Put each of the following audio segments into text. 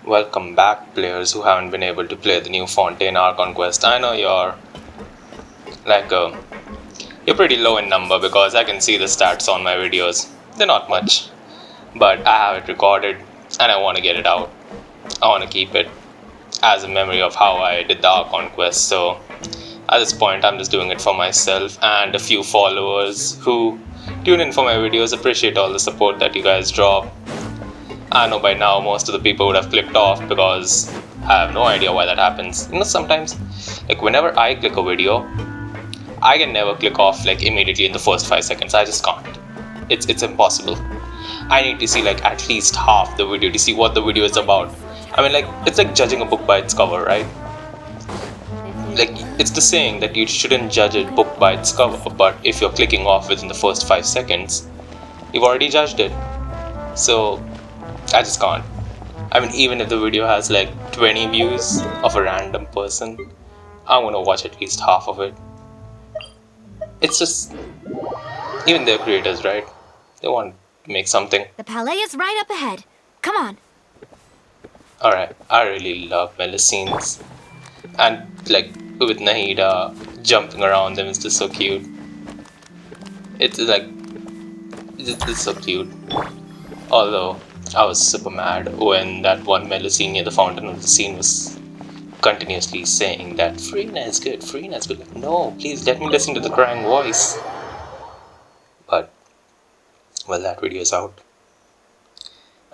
Welcome back, players who haven't been able to play the new Fontaine Archon Quest. I know like you're pretty low in number because I can see the stats on my videos. They're not much, but I have it recorded and I want to get it out. I want to keep it as a memory of how I did the Archon Quest. So at this point, I'm just doing it for myself and a few followers who tune in for my videos. Appreciate all the support that you guys drop. I know by now most of the people would have clicked off because I have no idea why that happens. You know, sometimes, like whenever I click a video, I can never click off like immediately in the first 5 seconds. I just can't. It's impossible. I need to see like at least half the video to see what the video is about. I mean, like it's like judging a book by its cover, right? Like it's the saying that you shouldn't judge a book by its cover, but if you're clicking off within the first 5 seconds, you've already judged it. So I just can't. I mean, even if the video has like 20 views of a random person, I'm gonna watch at least half of it. It's just, even their creators, right? They want to make something. The palais is right up ahead. Come on. Alright, I really love Melusines. And like with Nahida jumping around them, it's just so cute. It's like, it's so cute. Although, I was super mad when that one Melusine near the fountain of the scene was continuously saying that Freminet is good, Freminet is good. Like, no, please let me listen to the crying voice. But, well, that video is out.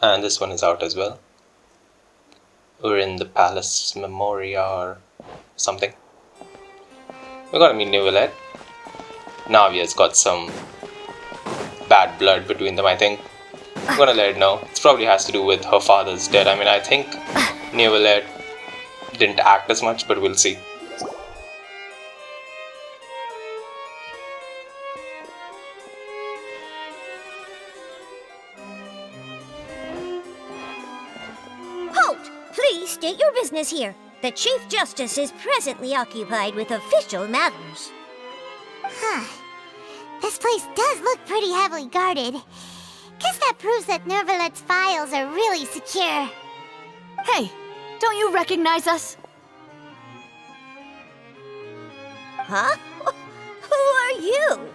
And this one is out as well. We're in the Palace Memoria or something. We're gonna meet Neuvillette. Navia's got some bad blood between them, I think. I'm gonna let it know. It probably has to do with her father's death. I mean, I think Neuvillette didn't act as much, but we'll see. Halt! Please state your business here. The Chief Justice is presently occupied with official matters. This place does look pretty heavily guarded. Guess that proves that Neuvillette's files are really secure. Hey, don't you recognize us? Huh? Who are you?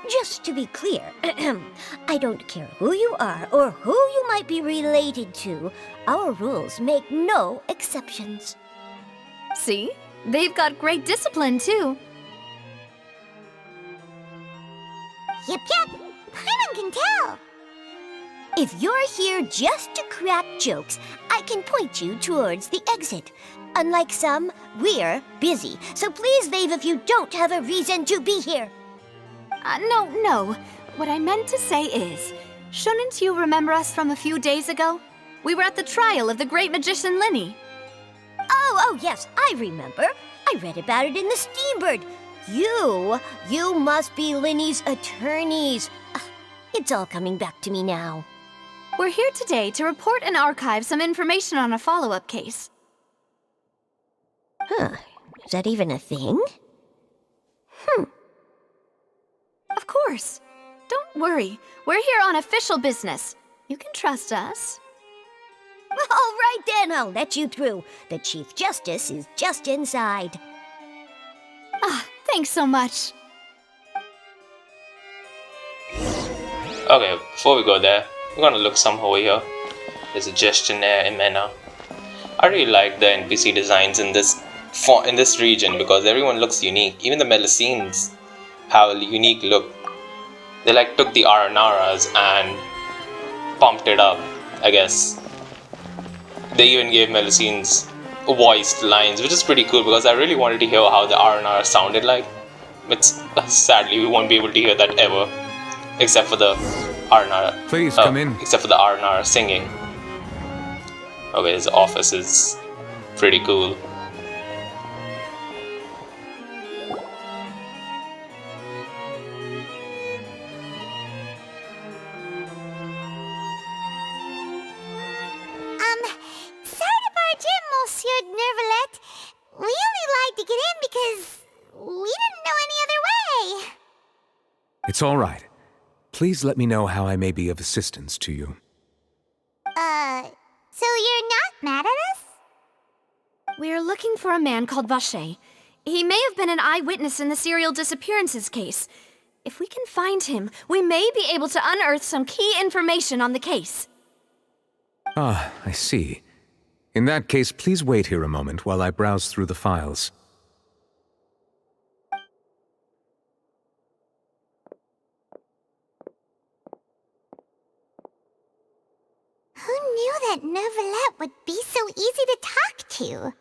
Just to be clear, I don't care who you are or who you might be related to. Our rules make no exceptions. See? They've got great discipline, too. Yep. Paimon can tell. If you're here just to crack jokes, I can point you towards the exit. Unlike some, we're busy, so please leave if you don't have a reason to be here. No. What I meant to say is, shouldn't you remember us from a few days ago? We were at the trial of the great magician Lyney. Oh, yes, I remember. I read about it in the Steambird. You must be Lyney's attorneys. It's all coming back to me now. We're here today to report and archive some information on a follow-up case. Is that even a thing? Of course. Don't worry. We're here on official business. You can trust us. All right then, I'll let you through. The Chief Justice is just inside. Thanks so much. Okay, before we go there, we're gonna look some over here. There's a Gestionnaire Imena. I really like the NPC designs in this region because everyone looks unique. Even the Melusines have a unique look. They like took the Aranaras and pumped it up, I guess. They even gave Melusines voiced lines, which is pretty cool because I really wanted to hear how the Aranara sounded like. But sadly, we won't be able to hear that ever, except for the Aranara. Please come in. Except for the Aranara singing. Okay, his office is pretty cool. Sorry to barge in, Monsieur Neuvillette. We only lied to get in because we didn't know any other way. It's all right. Please let me know how I may be of assistance to you. So you're not mad at We're looking for a man called Vacher. He may have been an eyewitness in the serial disappearances case. If we can find him, we may be able to unearth some key information on the case. Ah, I see. In that case, please wait here a moment while I browse through the files. Who knew that Neuvillette would be so easy to talk to?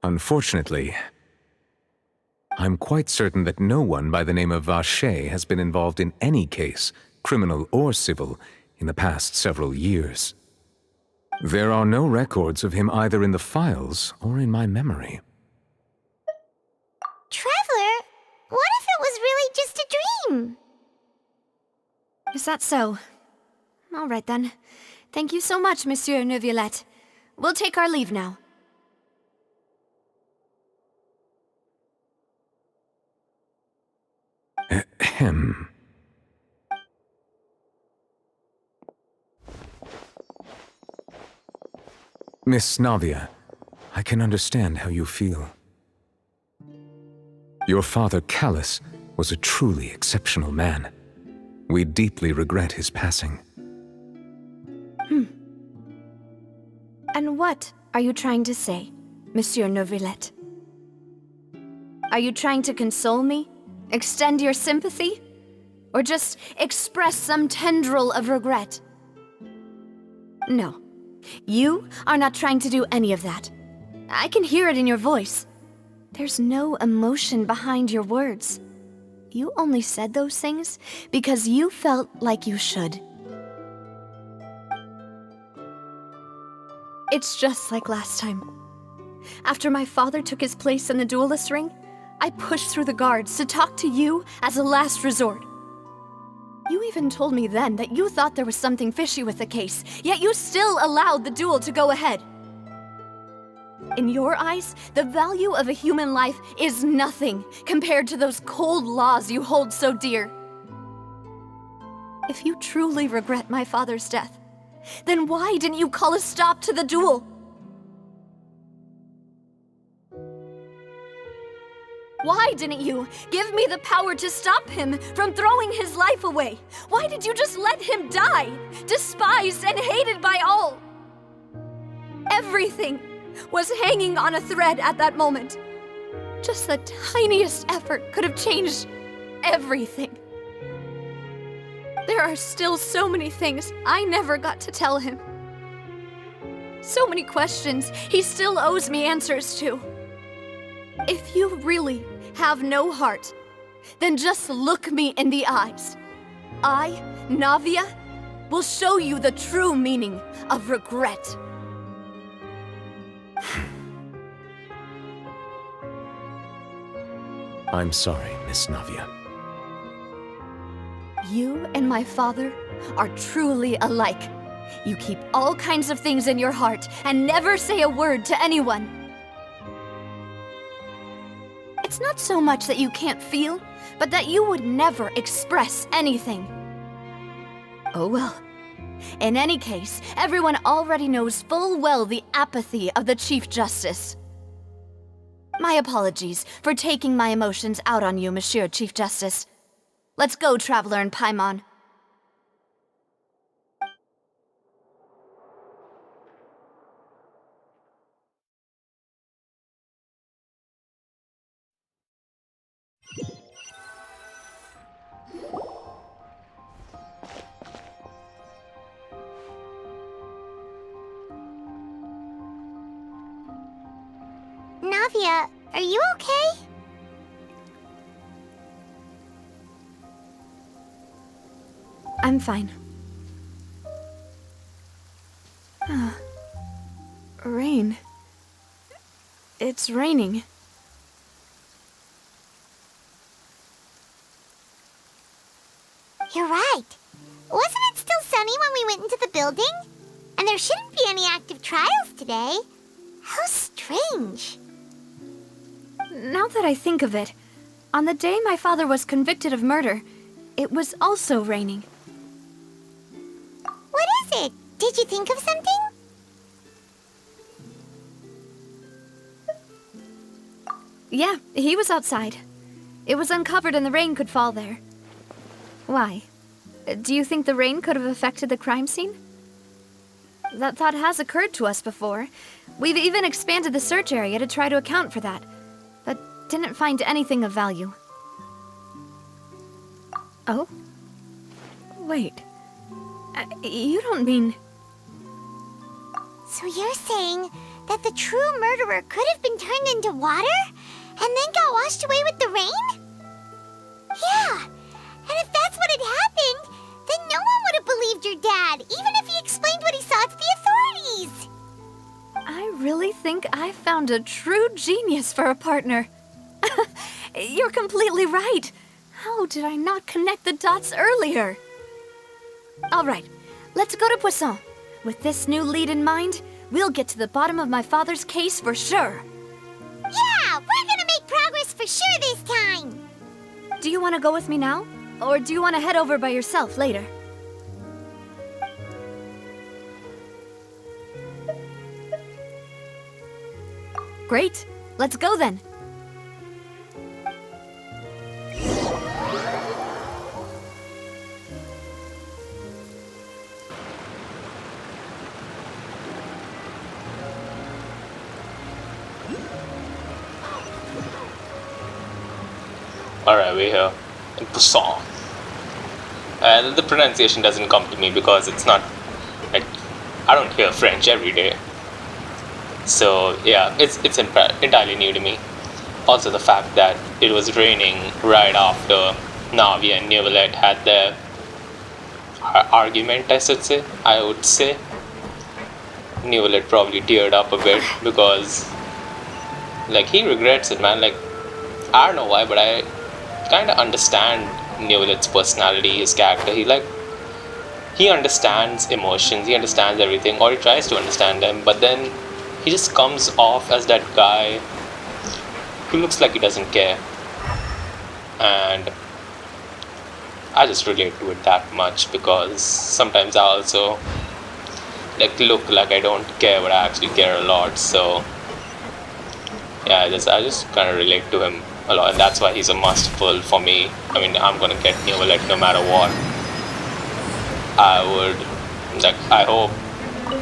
Unfortunately, I'm quite certain that no one by the name of Vacher has been involved in any case, criminal or civil, in the past several years. There are no records of him either in the files or in my memory. Traveler, what if it was really just a dream? Is that so? All right then. Thank you so much, Monsieur Neuvillette. We'll take our leave now. Ahem. Miss Navia, I can understand how you feel. Your father, Callus, was a truly exceptional man. We deeply regret his passing. And what are you trying to say, Monsieur Neuvillette? Are you trying to console me? Extend your sympathy? Or just express some tendril of regret? No. You are not trying to do any of that. I can hear it in your voice. There's no emotion behind your words. You only said those things because you felt like you should. It's just like last time. After my father took his place in the duelist ring, I pushed through the guards to talk to you as a last resort. You even told me then that you thought there was something fishy with the case, yet you still allowed the duel to go ahead. In your eyes, the value of a human life is nothing compared to those cold laws you hold so dear. If you truly regret my father's death, then why didn't you call a stop to the duel? Why didn't you give me the power to stop him from throwing his life away? Why did you just let him die, despised and hated by all? Everything was hanging on a thread at that moment. Just the tiniest effort could have changed everything. There are still so many things I never got to tell him. So many questions he still owes me answers to. If you really have no heart, then just look me in the eyes. I, Navia, will show you the true meaning of regret. I'm sorry, Miss Navia. You and my father are truly alike. You keep all kinds of things in your heart and never say a word to anyone. It's not so much that you can't feel, but that you would never express anything. Oh well. In any case, everyone already knows full well the apathy of the Chief Justice. My apologies for taking my emotions out on you, Monsieur Chief Justice. Let's go, Traveler and Paimon. Navia, are you okay? I'm fine. Rain. It's raining. You're right. Wasn't it still sunny when we went into the building? And there shouldn't be any active trials today. How strange. Now that I think of it, on the day my father was convicted of murder, it was also raining. What is it? Did you think of something? Yeah, he was outside. It was uncovered and the rain could fall there. Why? Do you think the rain could have affected the crime scene? That thought has occurred to us before. We've even expanded the search area to try to account for that, but didn't find anything of value. Oh? Wait. You don't mean... So you're saying that the true murderer could have been turned into water and then got washed away with the rain? Yeah, and if that's what had happened, then no one would have believed your dad, even if he explained what he saw to the authorities. I really think I found a true genius for a partner. You're completely right. How did I not connect the dots earlier? All right, let's go to Poisson. With this new lead in mind, we'll get to the bottom of my father's case for sure. Yeah, we're gonna make progress for sure this time. Do you want to go with me now? Or do you want to head over by yourself later? Great, let's go then. Alright, we're here in Poisson. And the pronunciation doesn't come to me because it's not, like, I don't hear French every day. So yeah, it's entirely new to me. Also the fact that it was raining right after Navia and Neuvillette had their argument, I would say. Neuvillette probably teared up a bit because, like, he regrets it, man. Like, I don't know why, but I kind of understand Neuvillette's personality, his character. He understands emotions, he understands everything, or he tries to understand them, but then he just comes off as that guy who looks like he doesn't care. And I just relate to it that much because sometimes I also look like I don't care, but I actually care a lot. So yeah, I just kind of relate to him a lot, and that's why he's a must pull for me. I mean, I'm gonna get Neuvillette no matter what. I hope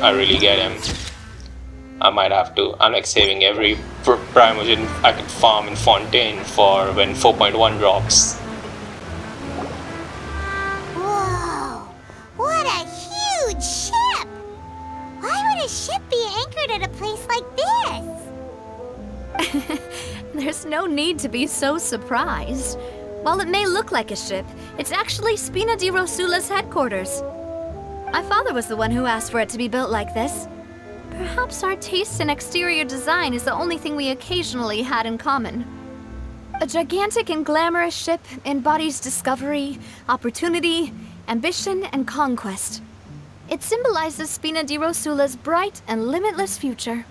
I really get him. I might have to. I'm saving every Primogen I could farm in Fontaine for when 4.1 drops. Whoa, what a huge ship! Why would a ship be anchored at a place like this? There's no need to be so surprised. While it may look like a ship, it's actually Spina di Rosula's headquarters. My father was the one who asked for it to be built like this. Perhaps our taste in exterior design is the only thing we occasionally had in common. A gigantic and glamorous ship embodies discovery, opportunity, ambition, and conquest. It symbolizes Spina di Rosula's bright and limitless future.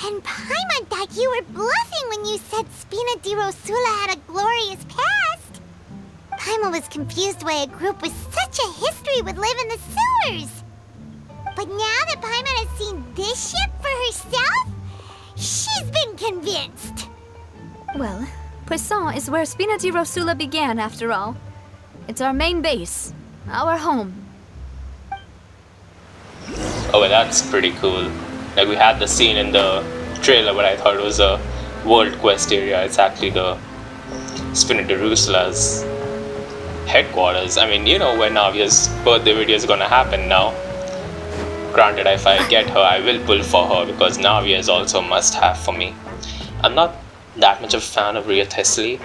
And Paimon thought you were bluffing when you said Spina di Rosula had a glorious past. Paimon was confused why a group with such a history would live in the sewers. But now that Paimon has seen this ship for herself, she's been convinced. Well, Poisson is where Spina di Rosula began, after all. It's our main base, our home. Oh, well, that's pretty cool. Like, we had the scene in the trailer, but I thought it was a world quest area. It's actually the Spina di Rosula's headquarters. I mean, you know when Navia's birthday video is gonna happen now. Granted, if I get her, I will pull for her because Navia is also a must-have for me. I'm not that much of a fan of Wriothesley.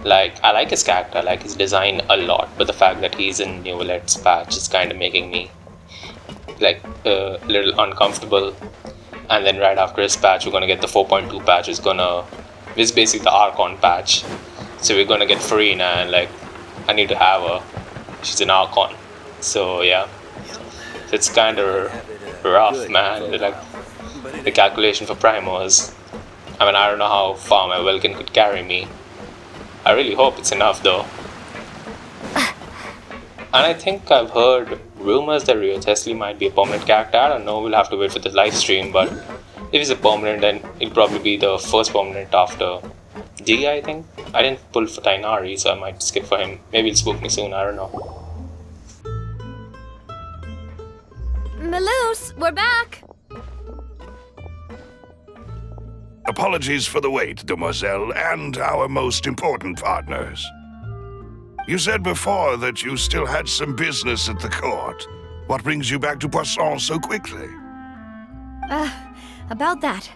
Like, I like his character, I like his design a lot, but the fact that he's in Neuvillette's patch is kind of making me like a little uncomfortable. And then right after his patch, we're gonna get the 4.2 patch. It's basically the Archon patch. So we're gonna get Furina, and like, I need to have her. She's an Archon. So yeah, it's kind of rough, man. Like, the calculation for primos I mean, I don't know how far my Vulcan could carry me. I really hope it's enough though. And I think I've heard rumors that Wriothesley might be a permanent character. I don't know, we'll have to wait for the live stream, but if he's a permanent, then it'll probably be the first permanent after D, I think. I didn't pull for Tainari, so I might skip for him. Maybe he'll spook me soon, I don't know. Maloose, we're back! Apologies for the wait, demoiselle, and our most important partners. You said before that you still had some business at the court. What brings you back to Poisson so quickly? About that.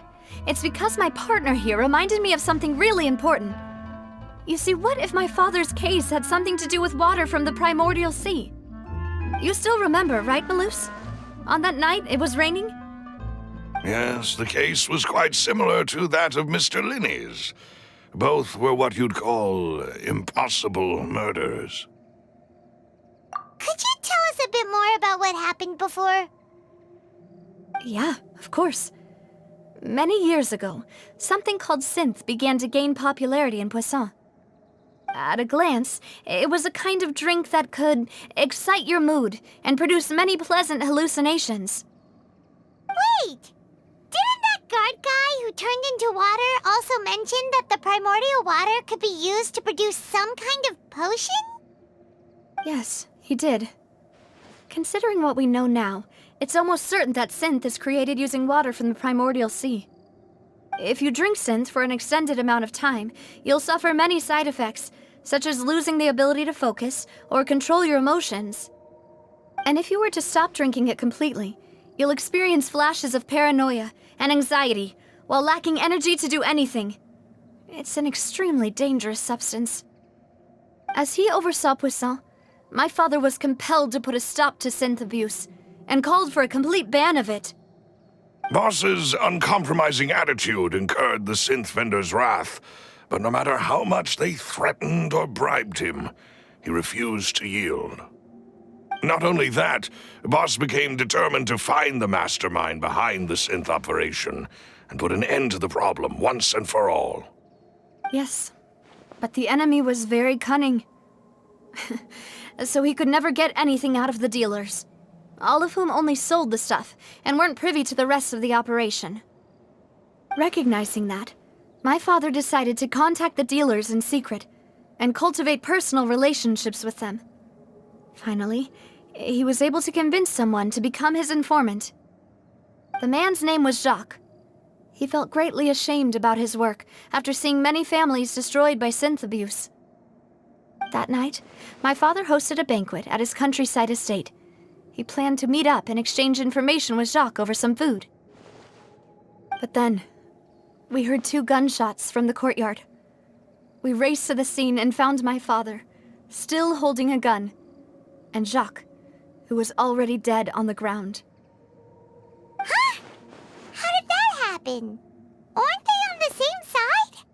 It's because my partner here reminded me of something really important. You see, what if my father's case had something to do with water from the primordial sea? You still remember, right, Maloose? On that night, it was raining? Yes, the case was quite similar to that of Mr. Lyney's. Both were what you'd call impossible murders. Could you tell us a bit more about what happened before? Yeah, of course. Many years ago, something called synth began to gain popularity in Poisson. At a glance, it was a kind of drink that could excite your mood and produce many pleasant hallucinations. Wait! Didn't that guard guy who turned into water also mention that the primordial water could be used to produce some kind of potion? Yes, he did. Considering what we know now, it's almost certain that synth is created using water from the primordial sea. If you drink synth for an extended amount of time, you'll suffer many side effects, such as losing the ability to focus or control your emotions. And if you were to stop drinking it completely, you'll experience flashes of paranoia and anxiety while lacking energy to do anything. It's an extremely dangerous substance. As he oversaw Poisson, my father was compelled to put a stop to synth abuse and called for a complete ban of it. Boss's uncompromising attitude incurred the synth vendor's wrath, but no matter how much they threatened or bribed him, he refused to yield. Not only that, Boss became determined to find the mastermind behind the synth operation and put an end to the problem once and for all. Yes, but the enemy was very cunning. So he could never get anything out of the dealers, all of whom only sold the stuff and weren't privy to the rest of the operation. Recognizing that, my father decided to contact the dealers in secret and cultivate personal relationships with them. Finally, he was able to convince someone to become his informant. The man's name was Jacques. He felt greatly ashamed about his work after seeing many families destroyed by synth abuse. That night, my father hosted a banquet at his countryside estate. He planned to meet up and exchange information with Jacques over some food. But then, we heard 2 gunshots from the courtyard. We raced to the scene and found my father, still holding a gun, and Jacques, who was already dead on the ground. Huh? How did that happen? Aren't they on the same side?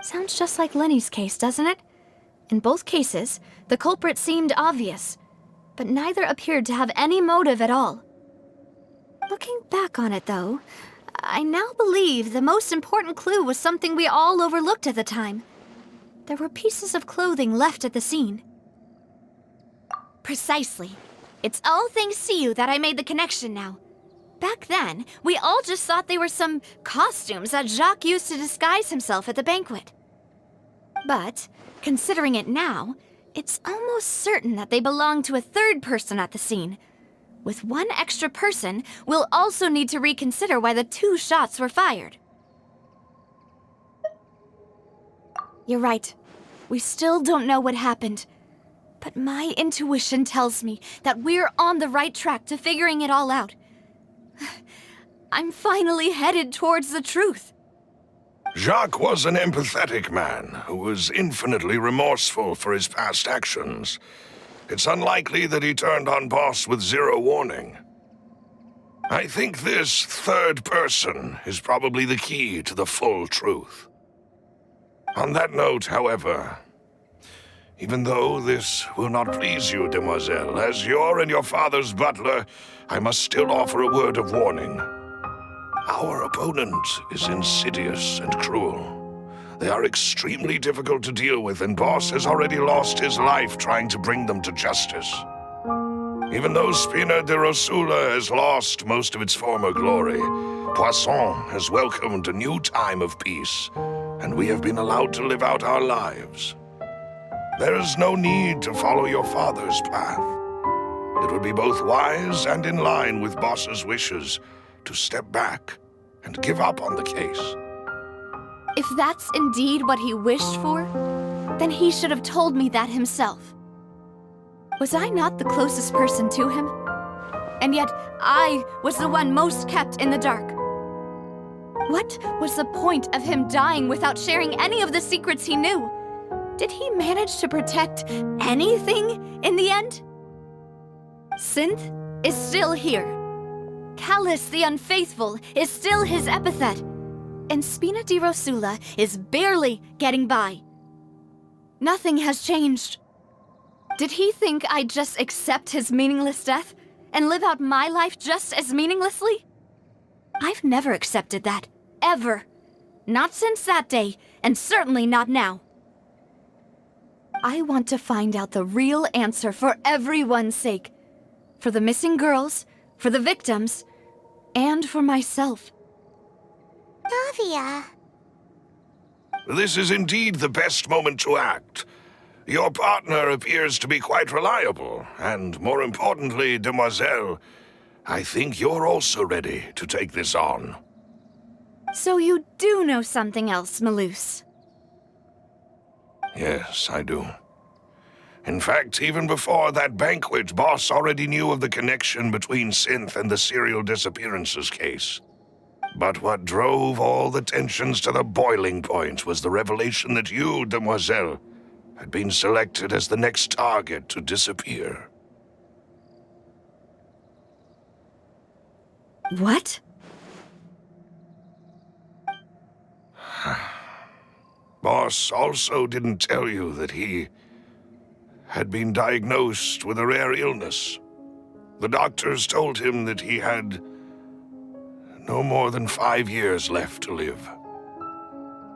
Sounds just like Lyney's case, doesn't it? In both cases, the culprit seemed obvious, but neither appeared to have any motive at all. Looking back on it, though, I now believe the most important clue was something we all overlooked at the time. There were pieces of clothing left at the scene. Precisely. It's all thanks to you that I made the connection now. Back then, we all just thought they were some costumes that Jacques used to disguise himself at the banquet. But, considering it now, it's almost certain that they belong to a third person at the scene. With one extra person, we'll also need to reconsider why the 2 shots were fired. You're right. We still don't know what happened. But my intuition tells me that we're on the right track to figuring it all out. I'm finally headed towards the truth. Jacques was an empathetic man who was infinitely remorseful for his past actions. It's unlikely that he turned on Boss with 0 warning. I think this third person is probably the key to the full truth. On that note, however, even though this will not please you, demoiselle, as your and your father's butler, I must still offer a word of warning. Our opponent is insidious and cruel. They are extremely difficult to deal with, and Boss has already lost his life trying to bring them to justice. Even though Spina de Rosula has lost most of its former glory, Poisson has welcomed a new time of peace, and we have been allowed to live out our lives. There is no need to follow your father's path. It would be both wise and in line with Boss's wishes to step back and give up on the case. If that's indeed what he wished for, then he should have told me that himself. Was I not the closest person to him? And yet, I was the one most kept in the dark. What was the point of him dying without sharing any of the secrets he knew? Did he manage to protect anything in the end? Synth is still here. Callous the Unfaithful is still his epithet. And Spina di Rosula is barely getting by. Nothing has changed. Did he think I'd just accept his meaningless death and live out my life just as meaninglessly? I've never accepted that, ever. Not since that day, and certainly not now. I want to find out the real answer for everyone's sake. For the missing girls, for the victims, and for myself. Navia. This is indeed the best moment to act. Your partner appears to be quite reliable, and more importantly, Demoiselle, I think you're also ready to take this on. So you do know something else, Maloose? Yes, I do. In fact, even before that banquet, Boss already knew of the connection between Synth and the serial disappearances case. But what drove all the tensions to the boiling point was the revelation that you, Demoiselle, had been selected as the next target to disappear. What? Boss also didn't tell you that he had been diagnosed with a rare illness. The doctors told him that he had no more than 5 years left to live.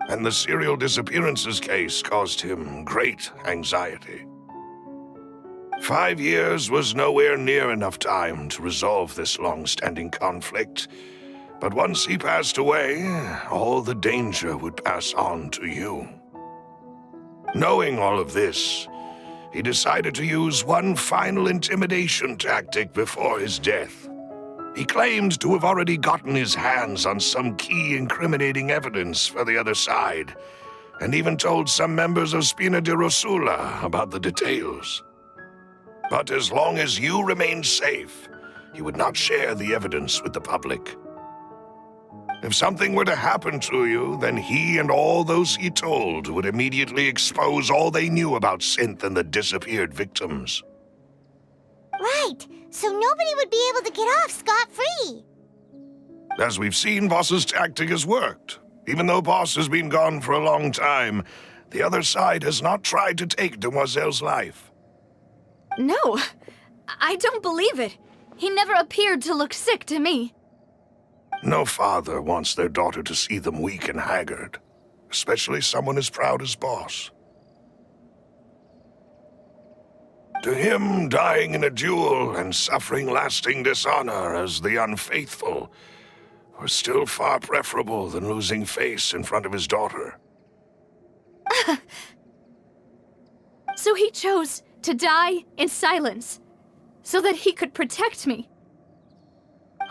And the serial disappearances case caused him great anxiety. 5 years was nowhere near enough time to resolve this long-standing conflict. But once he passed away, all the danger would pass on to you. Knowing all of this, he decided to use one final intimidation tactic before his death. He claimed to have already gotten his hands on some key incriminating evidence for the other side, and even told some members of Spina di Rosula about the details. But as long as you remained safe, he would not share the evidence with the public. If something were to happen to you, then he and all those he told would immediately expose all they knew about Synth and the disappeared victims. Right, so nobody would be able to get off scot-free. As we've seen, Boss's tactic has worked. Even though Boss has been gone for a long time, the other side has not tried to take Demoiselle's life. No, I don't believe it. He never appeared to look sick to me. No father wants their daughter to see them weak and haggard, especially someone as proud as Boss. To him, dying in a duel and suffering lasting dishonor as the Unfaithful were still far preferable than losing face in front of his daughter. So he chose to die in silence, so that he could protect me.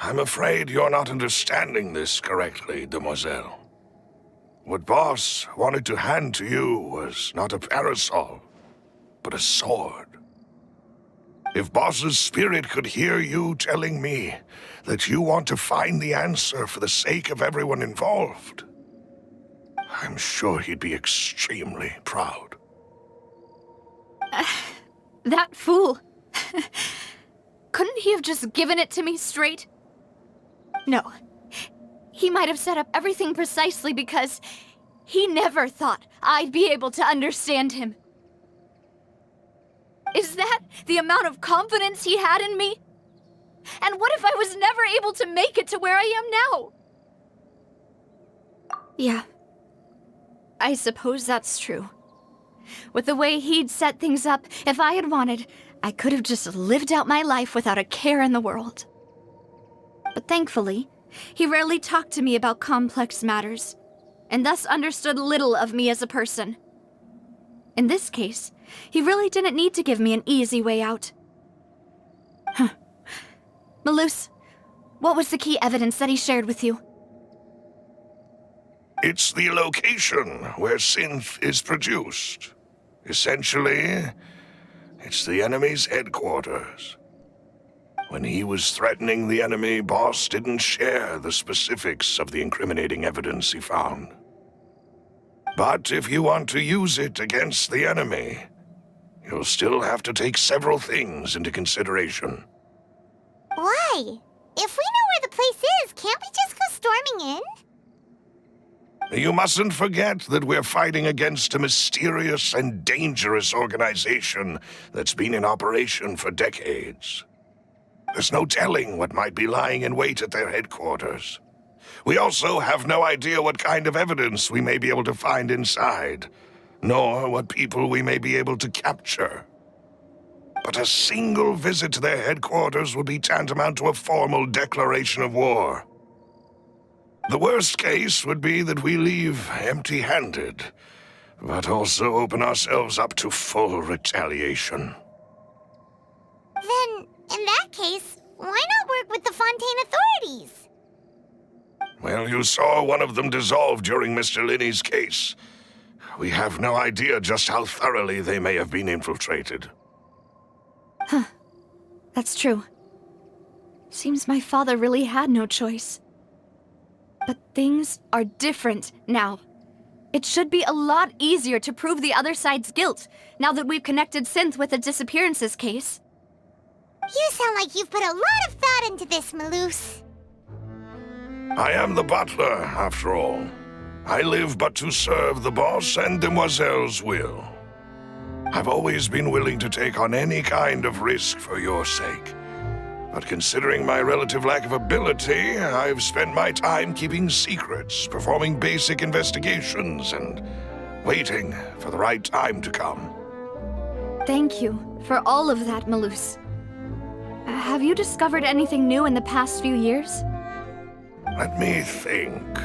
I'm afraid you're not understanding this correctly, Demoiselle. What Boss wanted to hand to you was not a parasol, but a sword. If Boss's spirit could hear you telling me that you want to find the answer for the sake of everyone involved, I'm sure he'd be extremely proud. That fool. Couldn't he have just given it to me straight? No. He might have set up everything precisely because he never thought I'd be able to understand him. Is that the amount of confidence he had in me? And what if I was never able to make it to where I am now? Yeah. I suppose that's true. With the way he'd set things up, if I had wanted, I could have just lived out my life without a care in the world. But thankfully, he rarely talked to me about complex matters, and thus understood little of me as a person. In this case, he really didn't need to give me an easy way out. Malus, what was the key evidence that he shared with you? It's the location where synth is produced. Essentially, it's the enemy's headquarters. When he was threatening the enemy, Boss didn't share the specifics of the incriminating evidence he found. But if you want to use it against the enemy, you'll still have to take several things into consideration. Why? If we know where the place is, can't we just go storming in? You mustn't forget that we're fighting against a mysterious and dangerous organization that's been in operation for decades. There's no telling what might be lying in wait at their headquarters. We also have no idea what kind of evidence we may be able to find inside, nor what people we may be able to capture. But a single visit to their headquarters would be tantamount to a formal declaration of war. The worst case would be that we leave empty-handed, but also open ourselves up to full retaliation. Then, in that case, why not work with the Fontaine authorities? Well, you saw one of them dissolve during Mr. Lyney's case. We have no idea just how thoroughly they may have been infiltrated. That's true. Seems my father really had no choice. But things are different now. It should be a lot easier to prove the other side's guilt, now that we've connected Synth with the disappearances case. You sound like you've put a lot of thought into this, Malus. I am the butler, after all. I live but to serve the boss and Demoiselle's will. I've always been willing to take on any kind of risk for your sake. But considering my relative lack of ability, I've spent my time keeping secrets, performing basic investigations, and waiting for the right time to come. Thank you for all of that, Malus. Have you discovered anything new in the past few years? Let me think.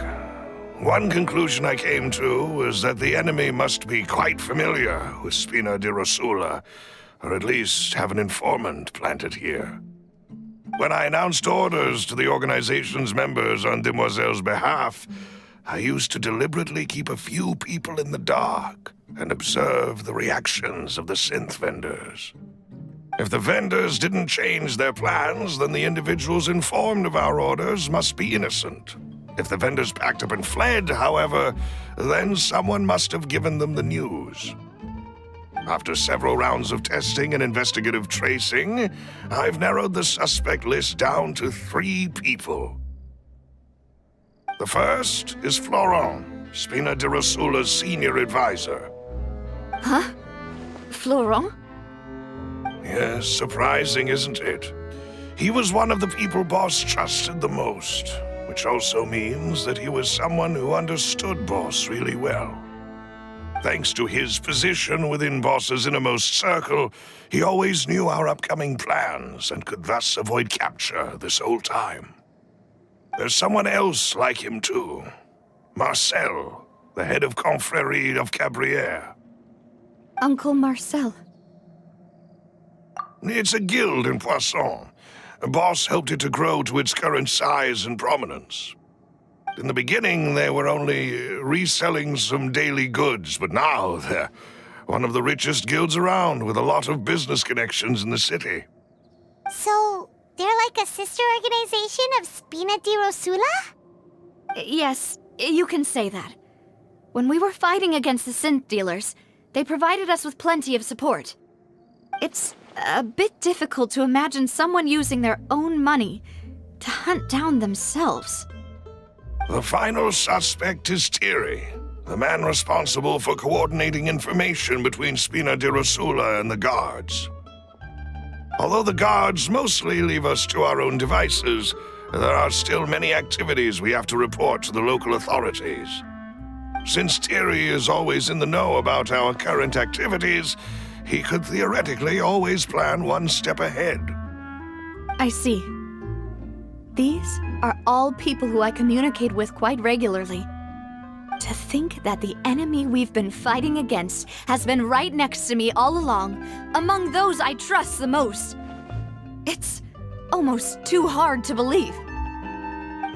One conclusion I came to was that the enemy must be quite familiar with Spina di Rosula, or at least have an informant planted here. When I announced orders to the organization's members on Demoiselle's behalf, I used to deliberately keep a few people in the dark and observe the reactions of the synth vendors. If the vendors didn't change their plans, then the individuals informed of our orders must be innocent. If the vendors packed up and fled, however, then someone must have given them the news. After several rounds of testing and investigative tracing, I've narrowed the suspect list down to 3 people. The first is Florent, Spina di Rosula's senior advisor. Huh? Florent? Yes, surprising, isn't it? He was one of the people Boss trusted the most, which also means that he was someone who understood Boss really well. Thanks to his position within Boss's innermost circle, he always knew our upcoming plans and could thus avoid capture this whole time. There's someone else like him too. Marcel, the head of Confrérie of Cabrières. Uncle Marcel. It's a guild in Poisson. Boss helped it to grow to its current size and prominence. In the beginning, they were only reselling some daily goods, but now they're one of the richest guilds around, with a lot of business connections in the city. So, they're like a sister organization of Spina di Rosula? Yes, you can say that. When we were fighting against the synth dealers, they provided us with plenty of support. It's a bit difficult to imagine someone using their own money to hunt down themselves. The final suspect is Thierry, the man responsible for coordinating information between Spina di Rosula and the guards. Although the guards mostly leave us to our own devices, there are still many activities we have to report to the local authorities. Since Thierry is always in the know about our current activities, he could theoretically always plan one step ahead. I see. These are all people who I communicate with quite regularly. To think that the enemy we've been fighting against has been right next to me all along, among those I trust the most. It's almost too hard to believe.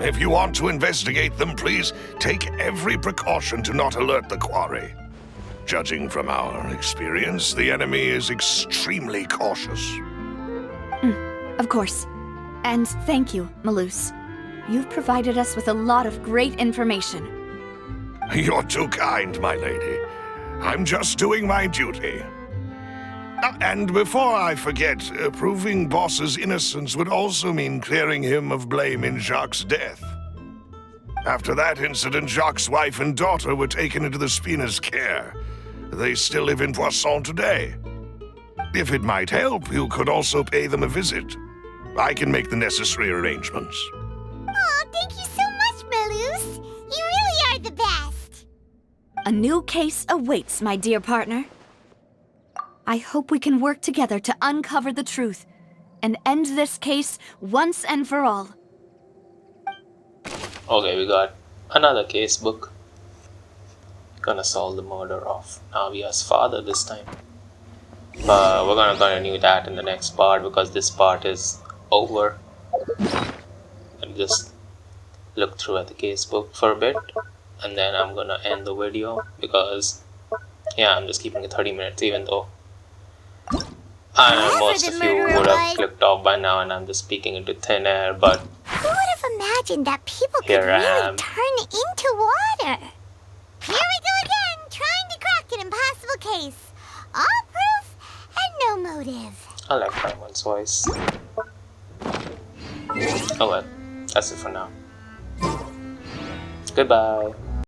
If you want to investigate them, please take every precaution to not alert the quarry. Judging from our experience, the enemy is extremely cautious. Of course. And thank you, Malus. You've provided us with a lot of great information. You're too kind, my lady. I'm just doing my duty. And before I forget, proving Boss's innocence would also mean clearing him of blame in Jacques' death. After that incident, Jacques' wife and daughter were taken into the Spina's care. They still live in Poisson today. If it might help, you could also pay them a visit. I can make the necessary arrangements. Oh, thank you so much, Malus. You really are the best. A new case awaits, my dear partner. I hope we can work together to uncover the truth and end this case once and for all. Okay, we got another case book. Gonna solve the murder of Navia's father this time. But we're gonna continue that in the next part because this part is over. And just look through at the case book for a bit, and then I'm gonna end the video because yeah, I'm just keeping it 30 minutes even though I know most of you would have clicked off by now and I'm just speaking into thin air, but Who would have imagined that people could Here I really am. turn into water? Here we go again, trying to crack an impossible case. All proof and no motive. I like Paimon's voice. Oh well, that's it for now. Goodbye.